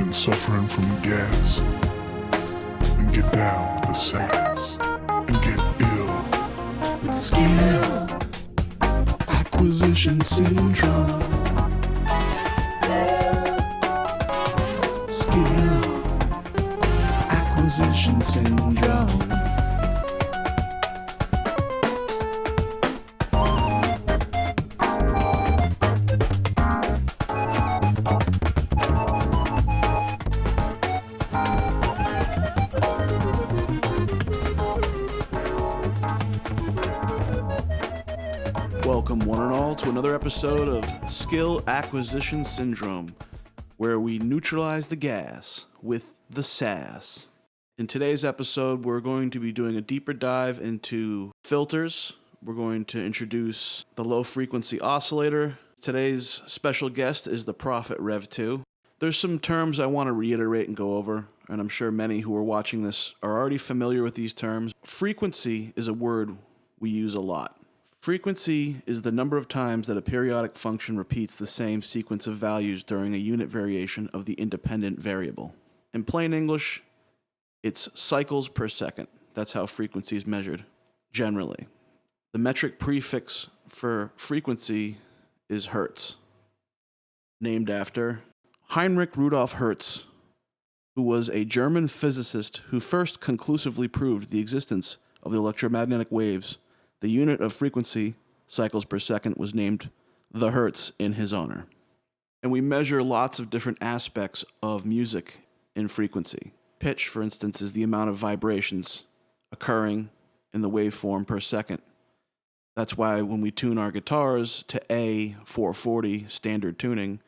been suffering from gas, then get down with the S.A.S. and get ill with skill acquisition syndrome. Skill acquisition syndrome. Welcome, one and all, to another episode of Skill Acquisition Syndrome, where we neutralize the gas with the S.A.S. In today's episode, we're going to be doing a deeper dive into filters. We're going to introduce the low-frequency oscillator. Today's special guest is the Prophet Rev2. There's some terms I want to reiterate and go over, and I'm sure many who are watching this are already familiar with these terms. Frequency is a word we use a lot. Frequency is the number of times that a periodic function repeats the same sequence of values during a unit variation of the independent variable. In plain English, it's cycles per second. That's how frequency is measured, generally. The metric prefix for frequency is Hertz, named after Heinrich Rudolf Hertz, who was a German physicist who first conclusively proved the existence of the electromagnetic waves. The unit of frequency, cycles per second, was named the Hertz in his honor. And we measure lots of different aspects of music in frequency. Pitch, for instance, is the amount of vibrations occurring in the waveform per second. That's why when we tune our guitars to A 440 standard tuning,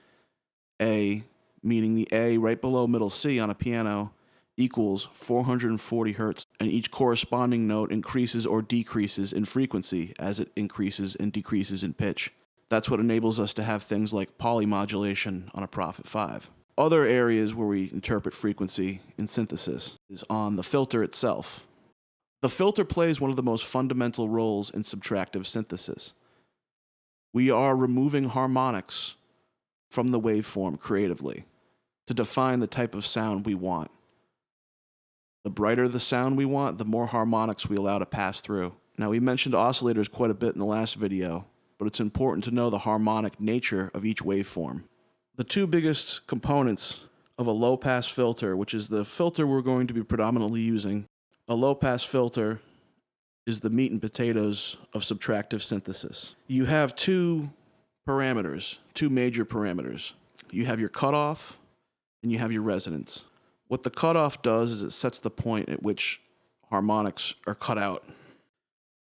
A, meaning the A right below middle C on a piano, equals 440 hertz, and each corresponding note increases or decreases in frequency as it increases and decreases in pitch. That's what enables us to have things like polymodulation on a Prophet 5. Other areas where we interpret frequency in synthesis is on the filter itself. The filter plays one of the most fundamental roles in subtractive synthesis. We are removing harmonics from the waveform creatively to define the type of sound we want. The brighter the sound we want, the more harmonics we allow to pass through. Now, we mentioned oscillators quite a bit in the last video, but it's important to know the harmonic nature of each waveform. The two biggest components of a low-pass filter, which is the filter we're going to be predominantly using, a low-pass filter is the meat and potatoes of subtractive synthesis. You have two major parameters. You have your cutoff and you have your resonance. What the cutoff does is it sets the point at which harmonics are cut out.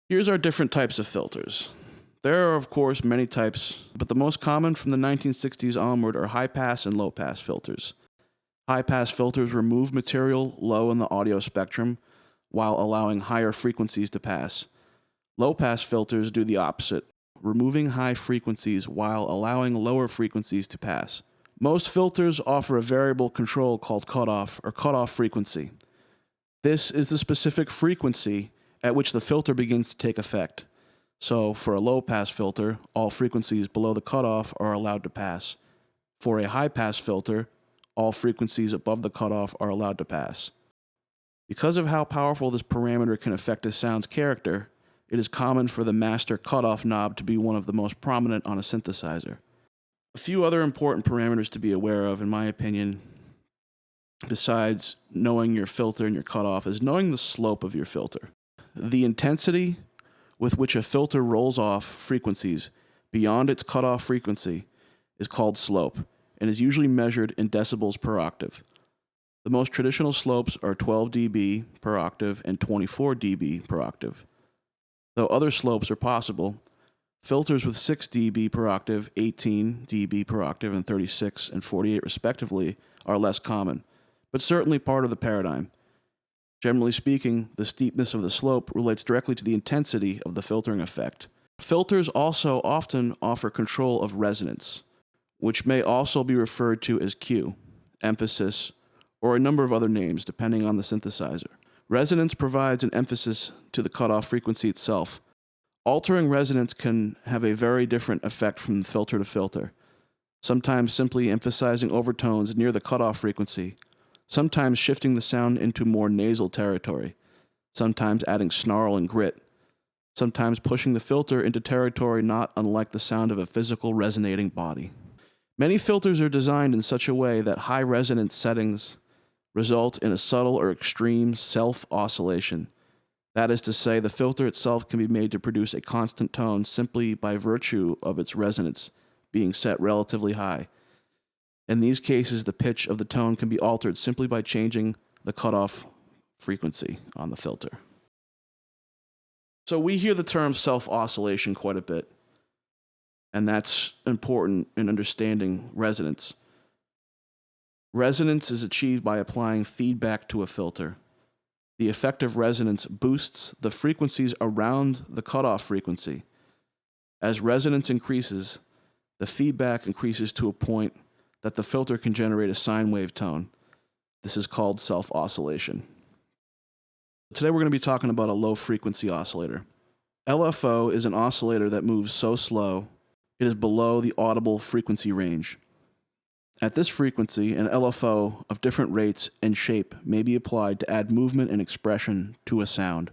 Here's our different types of filters. There are, of course, many types, but the most common from the 1960s onward are high-pass and low-pass filters. High-pass filters remove material low in the audio spectrum while allowing higher frequencies to pass. Low-pass filters do the opposite, removing high frequencies while allowing lower frequencies to pass. Most filters offer a variable control called cutoff or cutoff frequency. This is the specific frequency at which the filter begins to take effect. So for a low-pass filter, all frequencies below the cutoff are allowed to pass. For a high-pass filter, all frequencies above the cutoff are allowed to pass. Because of how powerful this parameter can affect a sound's character, it is common for the master cutoff knob to be one of the most prominent on a synthesizer. A few other important parameters to be aware of, in my opinion, besides knowing your filter and your cutoff, is knowing the slope of your filter. The intensity with which a filter rolls off frequencies beyond its cutoff frequency is called slope and is usually measured in decibels per octave. The most traditional slopes are 12 dB per octave and 24 dB per octave. Though other slopes are possible, filters with 6 dB per octave, 18 dB per octave, and 36 and 48 respectively are less common, but certainly part of the paradigm. Generally speaking, the steepness of the slope relates directly to the intensity of the filtering effect. Filters also often offer control of resonance, which may also be referred to as Q, emphasis, or a number of other names depending on the synthesizer. Resonance provides an emphasis to the cutoff frequency itself. Altering resonance can have a very different effect from filter to filter. sometimes simply emphasizing overtones near the cutoff frequency, sometimes shifting the sound into more nasal territory, sometimes adding snarl and grit, sometimes pushing the filter into territory not unlike the sound of a physical resonating body. Many filters are designed in such a way that high resonance settings result in a subtle or extreme self-oscillation. That is to say, the filter itself can be made to produce a constant tone simply by virtue of its resonance being set relatively high. In these cases, the pitch of the tone can be altered simply by changing the cutoff frequency on the filter. So we hear the term self-oscillation quite a bit, and that's important in understanding resonance. Resonance is achieved by applying feedback to a filter. The effect of resonance boosts the frequencies around the cutoff frequency. As resonance increases, the feedback increases to a point that the filter can generate a sine wave tone. This is called self-oscillation. Today we're going to be talking about a low-frequency oscillator. LFO is an oscillator that moves so slow it is below the audible frequency range. At this frequency, an LFO of different rates and shape may be applied to add movement and expression to a sound.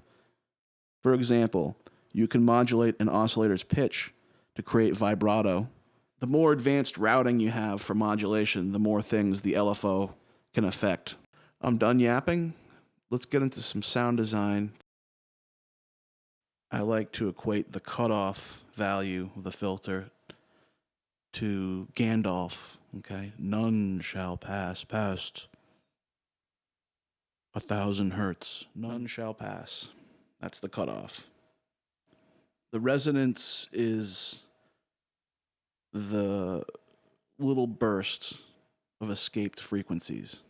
For example, you can modulate an oscillator's pitch to create vibrato. The more advanced routing you have for modulation, the more things the LFO can affect. I'm done yapping. Let's get into some sound design. I like to equate the cutoff value of the filter to Gandalf, okay? None shall pass past 1,000 hertz. None shall pass. That's the cutoff. The resonance is the little burst of escaped frequencies.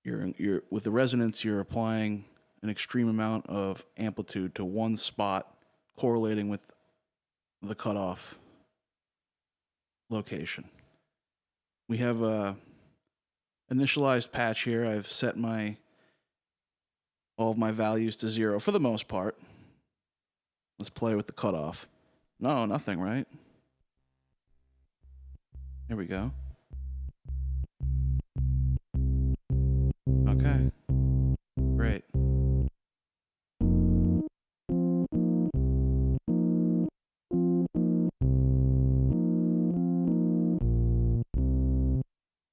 With the resonance, you're applying an extreme amount of amplitude to one spot, correlating with the cutoff location. We have a initialized patch here. I've set all of my values to 0 for the most part. Let's play with the cutoff. No, nothing, right? Here we go. Okay. Great.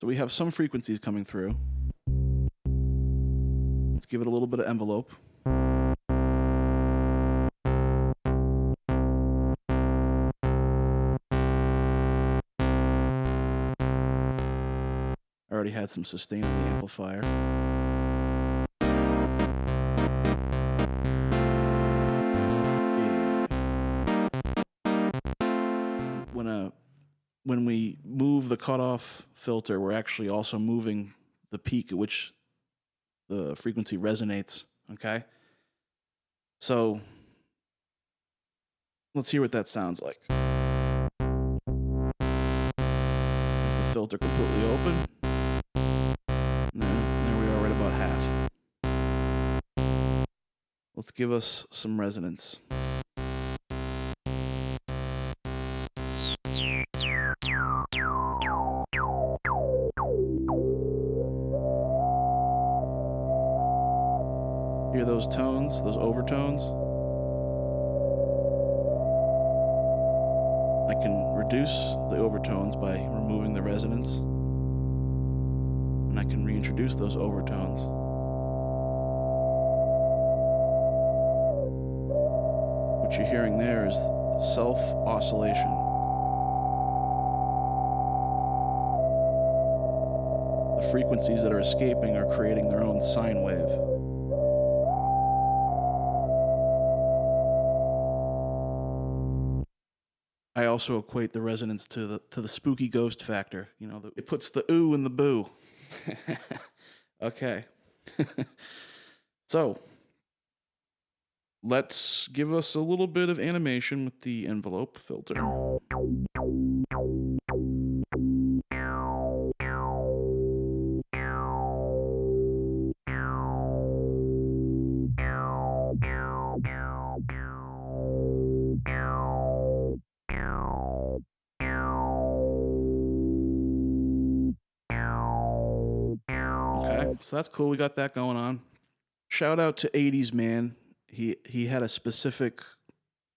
So we have some frequencies coming through. Let's give it a little bit of envelope. I already had some sustain on the amplifier. Yeah. When we move the cutoff filter, we're actually also moving the peak at which the frequency resonates, okay? So let's hear what that sounds like. The filter completely open. There we are, right about half. Let's give us some resonance. Hear those tones, those overtones? I can reduce the overtones by removing the resonance, and I can reintroduce those overtones. What you're hearing there is self-oscillation. The frequencies that are escaping are creating their own sine wave. I also equate the resonance to the spooky ghost factor. You know, it puts the ooh in the boo. Okay. So, let's give us a little bit of animation with the envelope filter. So that's cool. We got that going on. Shout out to 80s Man. He had a specific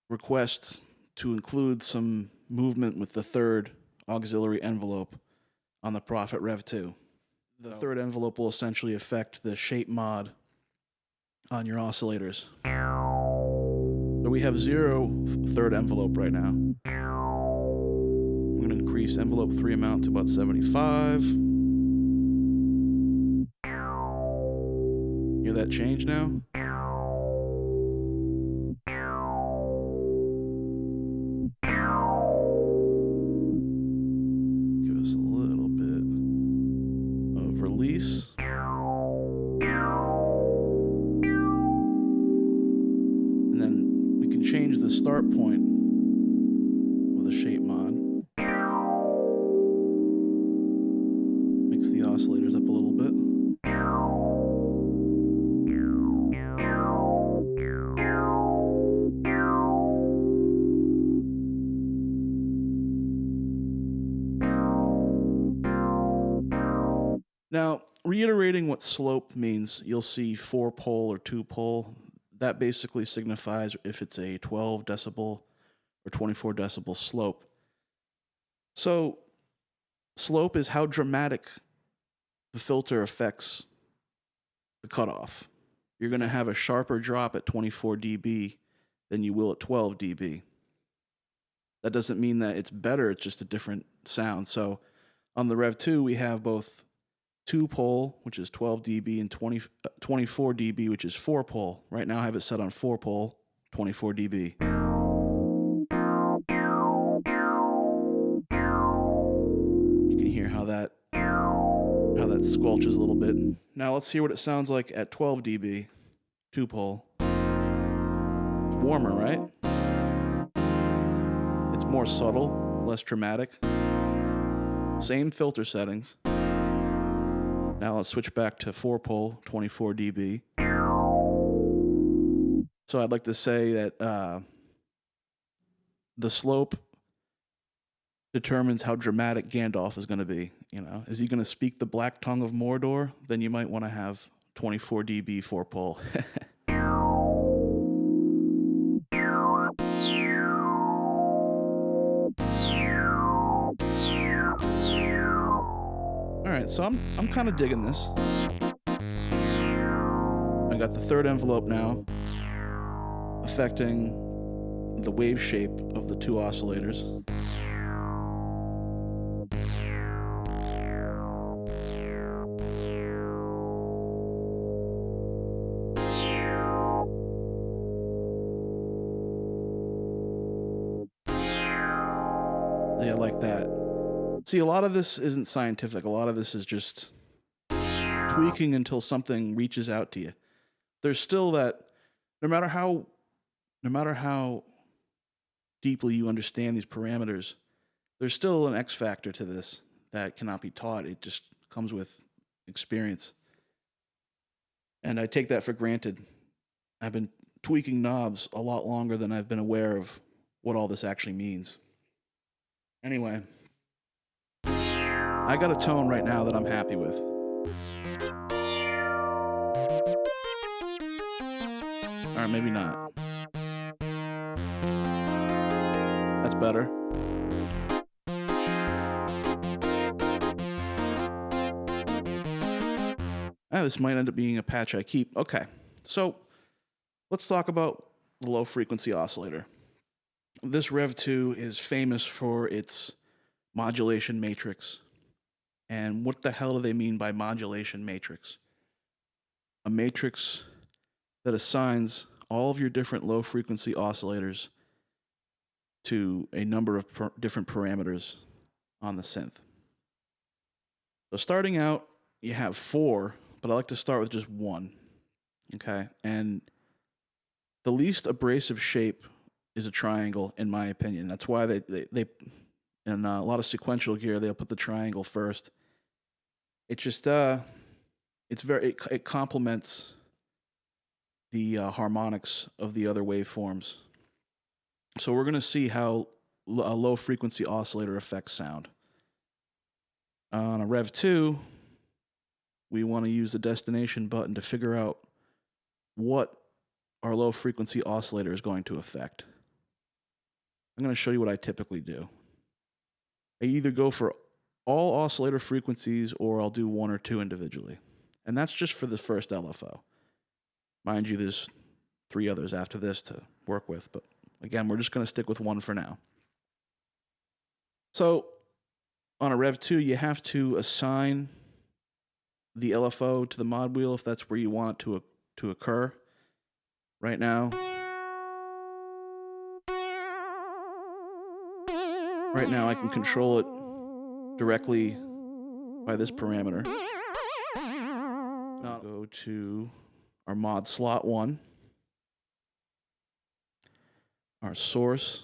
request to include some movement with the third auxiliary envelope on the Prophet Rev2. The third envelope will essentially affect the shape mod on your oscillators. So we have 0 third envelope right now. I'm going to increase envelope 3 amount to about 75. Hear that change now? Give us a little bit of release. And then we can change the start point with a shape mod. Mix the oscillators up a little bit. Now, reiterating what slope means, you'll see 4-pole or 2-pole. That basically signifies if it's a 12 decibel or 24 decibel slope. So, slope is how dramatic the filter affects the cutoff. You're going to have a sharper drop at 24 dB than you will at 12 dB. That doesn't mean that it's better, it's just a different sound. So, on the Rev2, we have both 2-pole, which is 12 dB, and 24 dB, which is 4-pole. Right now I have it set on 4-pole, 24 dB. You can hear how that squelches a little bit. Now let's hear what it sounds like at 12 dB, 2-pole. It's warmer, right? It's more subtle, less dramatic. Same filter settings. Now let's switch back to 4-pole, 24 dB. So I'd like to say that the slope determines how dramatic Gandalf is going to be. You know, is he going to speak the black tongue of Mordor? Then you might want to have 24 dB 4-pole. All right, so I'm kind of digging this. I got the third envelope now, affecting the wave shape of the 2 oscillators. Yeah, like that. See, a lot of this isn't scientific. A lot of this is just tweaking until something reaches out to you. There's still that, no matter how deeply you understand these parameters, there's still an X factor to this that cannot be taught. It just comes with experience. And I take that for granted. I've been tweaking knobs a lot longer than I've been aware of what all this actually means. Anyway, I got a tone right now that I'm happy with. Or maybe not. That's better. This might end up being a patch I keep. Okay, so let's talk about the low frequency oscillator. This Rev2 is famous for its modulation matrix. And what the hell do they mean by modulation matrix? A matrix that assigns all of your different low frequency oscillators to a number of different parameters on the synth. So starting out, you have 4, but I like to start with just 1. Okay, and the least abrasive shape is a triangle, in my opinion. That's why they in a lot of sequential gear they'll put the triangle first. It just it complements the harmonics of the other waveforms. So we're going to see how a low frequency oscillator affects sound. On a Rev2, we want to use the destination button to figure out what our low frequency oscillator is going to affect. I'm going to show you what I typically do. I either go for all oscillator frequencies or I'll do one or two individually. And that's just for the first LFO. Mind you, there's 3 others after this to work with, but again, we're just going to stick with one for now. So on a Rev2, you have to assign the LFO to the mod wheel if that's where you want it to occur. Right now, I can control it directly by this parameter. I'll go to our mod slot 1, our source,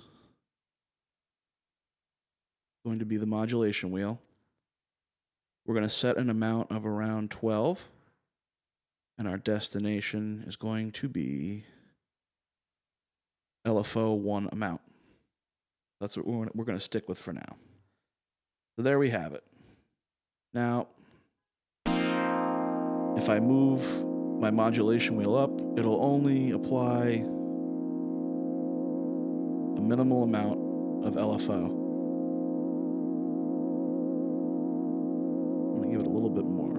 going to be the modulation wheel. We're going to set an amount of around 12, and our destination is going to be LFO 1 amount. That's what we're going to stick with for now. So there we have it. Now, if I move my modulation wheel up, it'll only apply a minimal amount of LFO. I'm going to give it a little bit more.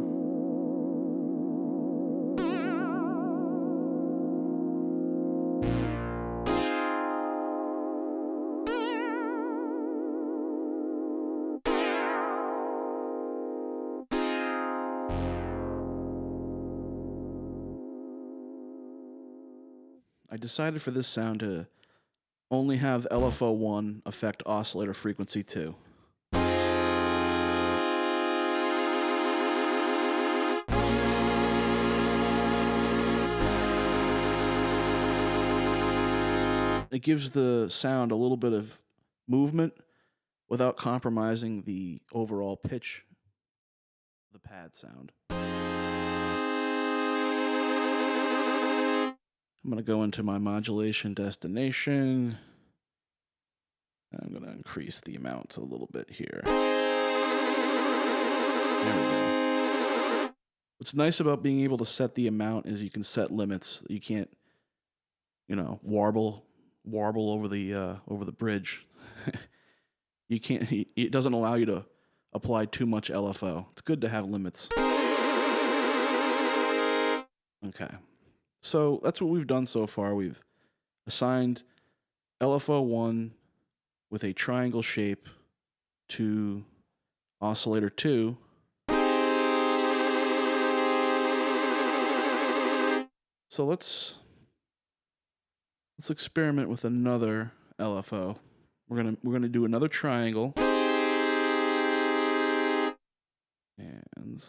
I decided for this sound to only have LFO 1 affect oscillator frequency 2. It gives the sound a little bit of movement without compromising the overall pitch of the pad sound. I'm going to go into my modulation destination. I'm going to increase the amounts a little bit here. There we go. What's nice about being able to set the amount is you can set limits. You can't, warble over the bridge. You can't. It doesn't allow you to apply too much LFO. It's good to have limits. Okay. So that's what we've done so far. We've assigned LFO 1 with a triangle shape to oscillator 2. So let's experiment with another LFO. We're gonna do another triangle. And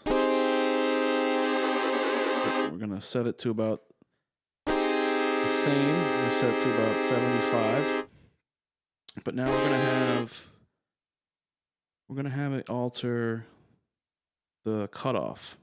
we're gonna set it to about the same. We're gonna set it to about 75. But now we're gonna have it alter the cutoff.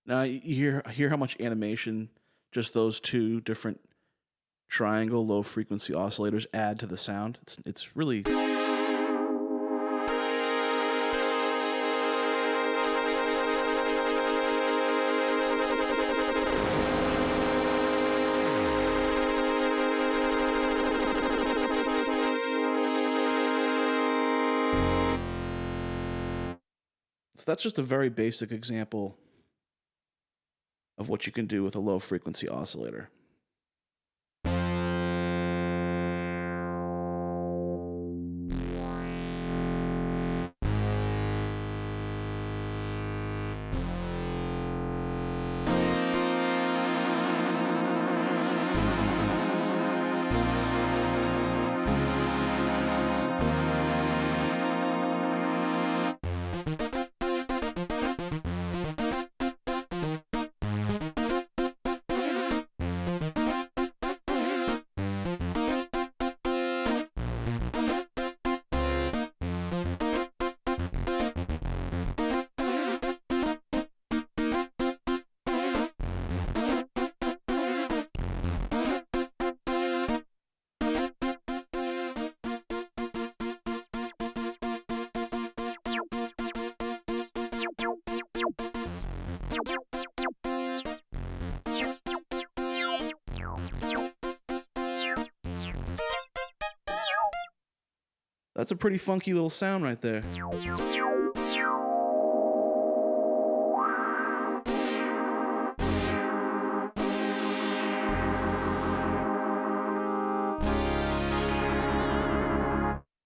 Now you hear how much animation just those 2 different triangle low frequency oscillators add to the sound. It's really so that's just a very basic example of what you can do with a low frequency oscillator. That's a pretty funky little sound right there.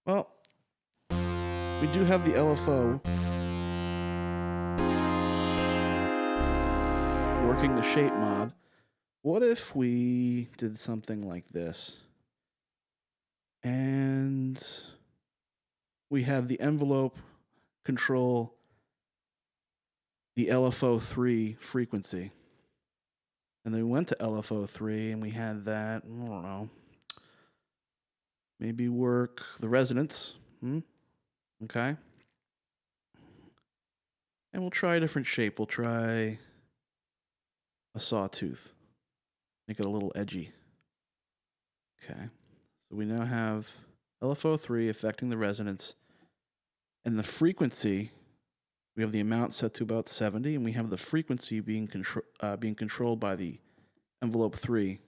Well, we do have the LFO working the shape mod. What if we did something like this? And we had the envelope control the LFO 3 frequency. And then we went to LFO 3 and we had that, I don't know, maybe work the resonance. Okay. And we'll try a different shape. We'll try a sawtooth. Make it a little edgy. Okay. So we now have LFO 3 affecting the resonance. And the frequency, we have the amount set to about 70, and we have the frequency being controlled by the envelope 3.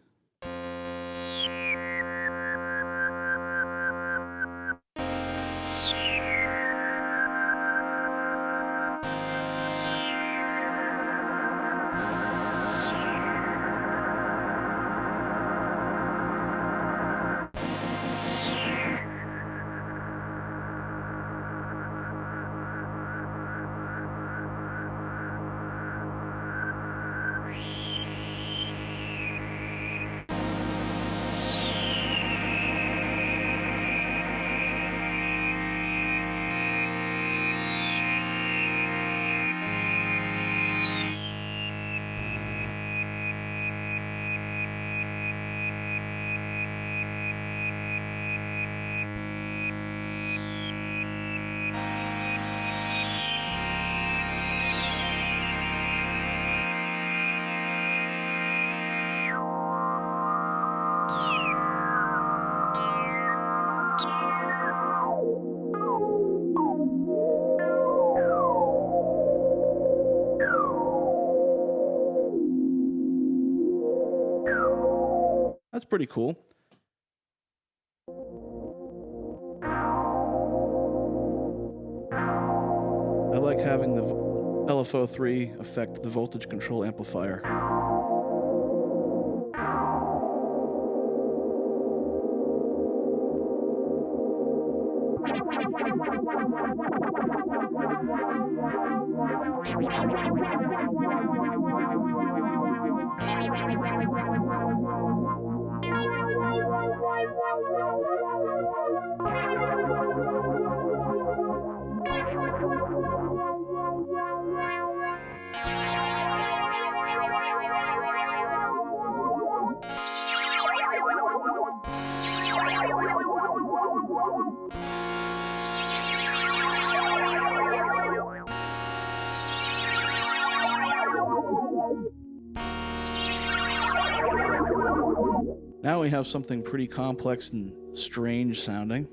That's pretty cool. I like having the LFO 3 affect the voltage control amplifier. Now we have something pretty complex and strange sounding.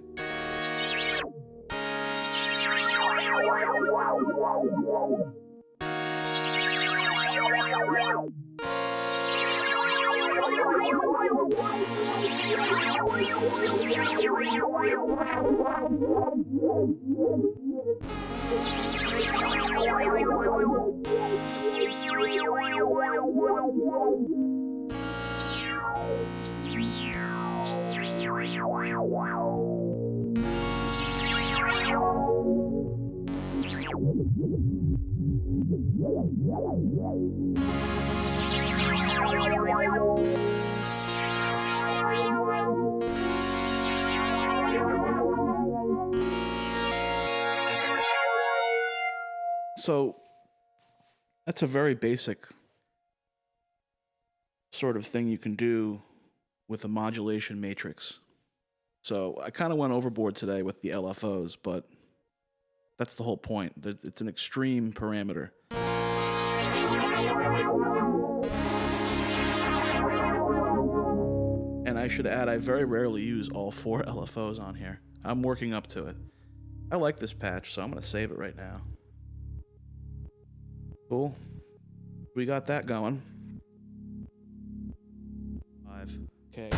So that's a very basic sort of thing you can do with a modulation matrix. So I kind of went overboard today with the LFOs, but that's the whole point. It's an extreme parameter. And I should add, I very rarely use all 4 LFOs on here. I'm working up to it. I like this patch, so I'm going to save it right now. Cool. We got that going. 5. Okay.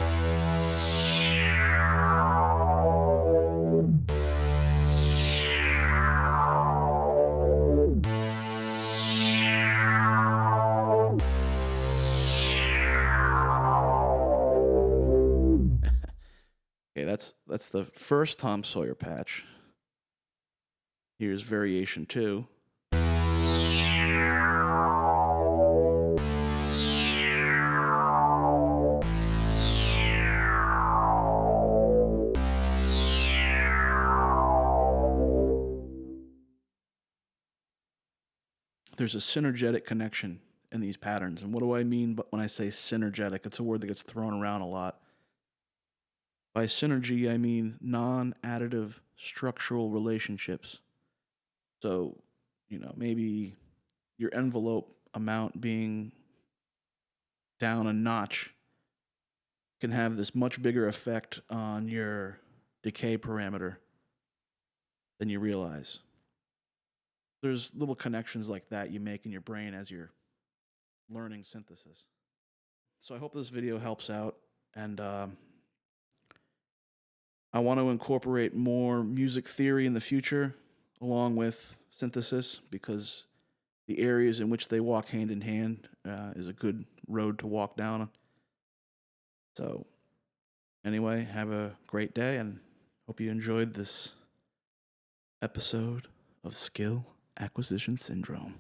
That's the first Tom Sawyer patch. Here's variation 2. There's a synergetic connection in these patterns. And what do I mean when I say synergetic? It's a word that gets thrown around a lot. By synergy, I mean non-additive structural relationships. So, maybe your envelope amount being down a notch can have this much bigger effect on your decay parameter than you realize. There's little connections like that you make in your brain as you're learning synthesis. So I hope this video helps out, and I want to incorporate more music theory in the future along with synthesis, because the areas in which they walk hand in hand is a good road to walk down. So anyway, have a great day, and hope you enjoyed this episode of Skill Acquisition Syndrome.